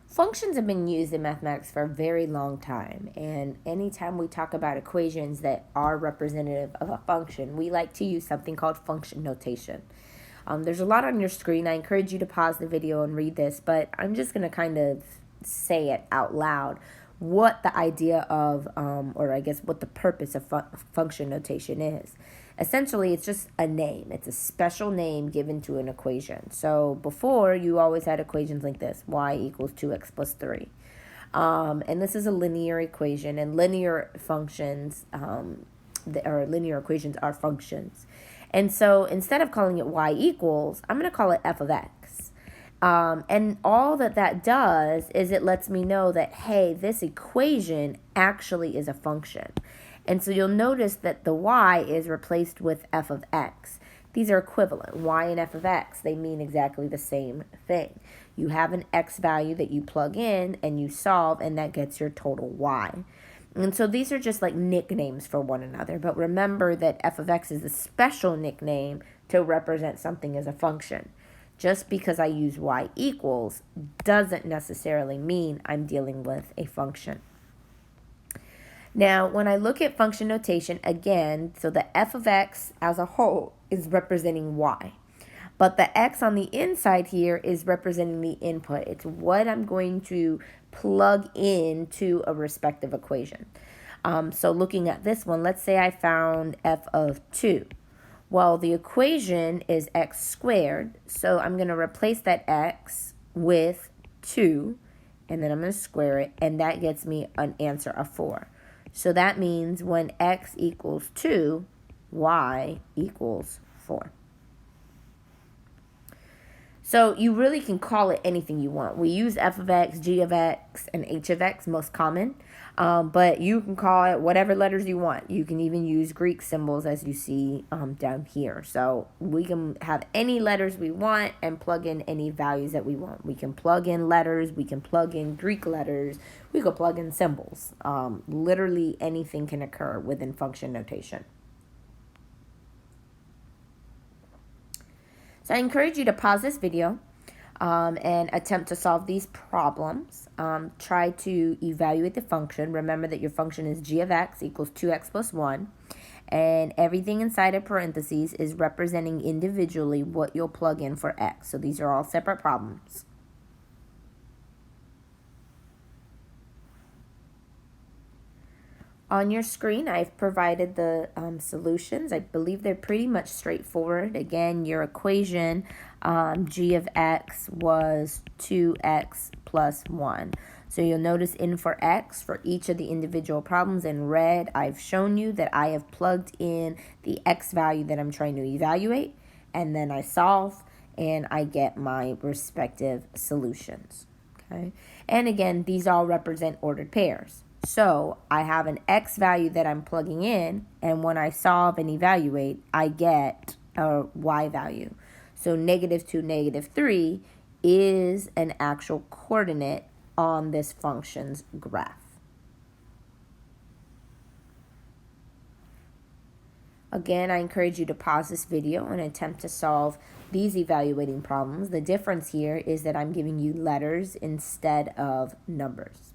Functions have been used in mathematics for a very long time, and anytime we talk about equations that are representative of a function, we like to use something called function notation. There's a lot on your screen. I encourage you to pause the video and read this, but I'm just going to kind of say it out loud what the idea of, or I guess what the purpose of function notation is. Essentially, it's just a name. It's a special name given to an equation. So before, you always had equations like this: y equals 2x plus 3. And this is a linear equation, and linear functions, or linear equations are functions. And so instead of calling it y equals, I'm going to call it f of x. And all that does is it lets me know that, hey, this equation actually is a function. And so you'll notice that the y is replaced with f of x. These are equivalent. Y and f of x, they mean exactly the same thing. You have an x value that you plug in and you solve, and that gets your total y. And so these are just like nicknames for one another. But remember that f of x is a special nickname to represent something as a function. Just because I use y equals doesn't necessarily mean I'm dealing with a function. Now, when I look at function notation, again, so the f of x as a whole is representing y. But the x on the inside here is representing the input. It's what I'm going to plug into a respective equation. So looking at this one, let's say I found f of 2. Well, the equation is x squared, so I'm going to replace that x with 2, and then I'm going to square it, and that gets me an answer of 4. So that means when x equals 2, y equals 4. So you really can call it anything you want. We use f of x, g of x, and h of x, most common. But you can call it whatever letters you want. You can even use Greek symbols as you see down here. So we can have any letters we want and plug in any values that we want. We can plug in letters. We can plug in Greek letters. We could plug in symbols. Literally anything can occur within function notation. So I encourage you to pause this video and attempt to solve these problems. Try to evaluate the function. Remember that your function is g of x equals 2x plus 1. And everything inside of parentheses is representing individually what you'll plug in for x. So these are all separate problems. On your screen, I've provided the solutions. I believe they're pretty much straightforward. Again, your equation, g of x was 2x plus 1. So you'll notice in for x, for each of the individual problems in red, I've shown you that I have plugged in the x value that I'm trying to evaluate, and then I solve, and I get my respective solutions. Okay? And again, these all represent ordered pairs. So I have an x value that I'm plugging in, and when I solve and evaluate, I get a y value. So -2, -3 is an actual coordinate on this function's graph. Again, I encourage you to pause this video and attempt to solve these evaluating problems. The difference here is that I'm giving you letters instead of numbers.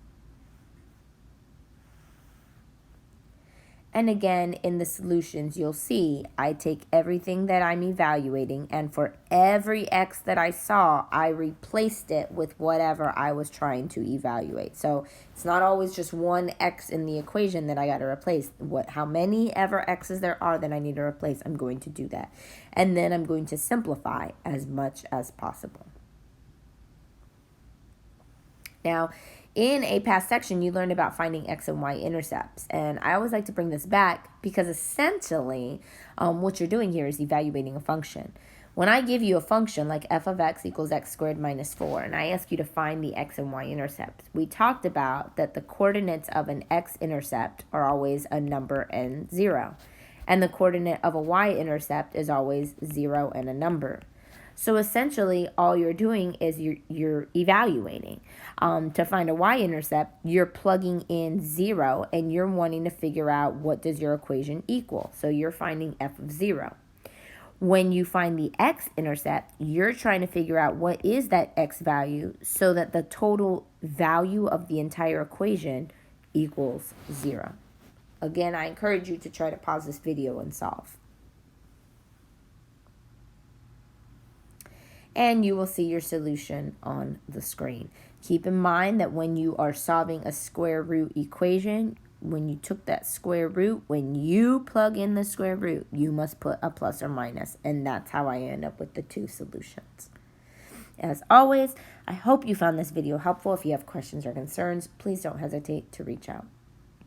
And again, in the solutions, you'll see I take everything that I'm evaluating, and for every x that I saw, I replaced it with whatever I was trying to evaluate. So it's not always just one x in the equation that I got to replace. How many ever x's there are that I need to replace, I'm going to do that. And then I'm going to simplify as much as possible. Now, in a past section, you learned about finding x and y intercepts. And I always like to bring this back because essentially what you're doing here is evaluating a function. When I give you a function like f of x equals x squared minus 4, and I ask you to find the x and y intercepts, we talked about that the coordinates of an x-intercept are always a number and 0. And the coordinate of a y-intercept is always 0 and a number. So essentially, all you're doing is you're evaluating. To find a y-intercept, you're plugging in 0, and you're wanting to figure out what does your equation equal. So you're finding f of 0. When you find the x-intercept, you're trying to figure out what is that x value so that the total value of the entire equation equals 0. Again, I encourage you to try to pause this video and solve. And you will see your solution on the screen. Keep in mind that when you are solving a square root equation, when you took that square root, when you plug in the square root, you must put a plus or minus, and that's how I end up with the 2 solutions. As always, I hope you found this video helpful. If you have questions or concerns, please don't hesitate to reach out.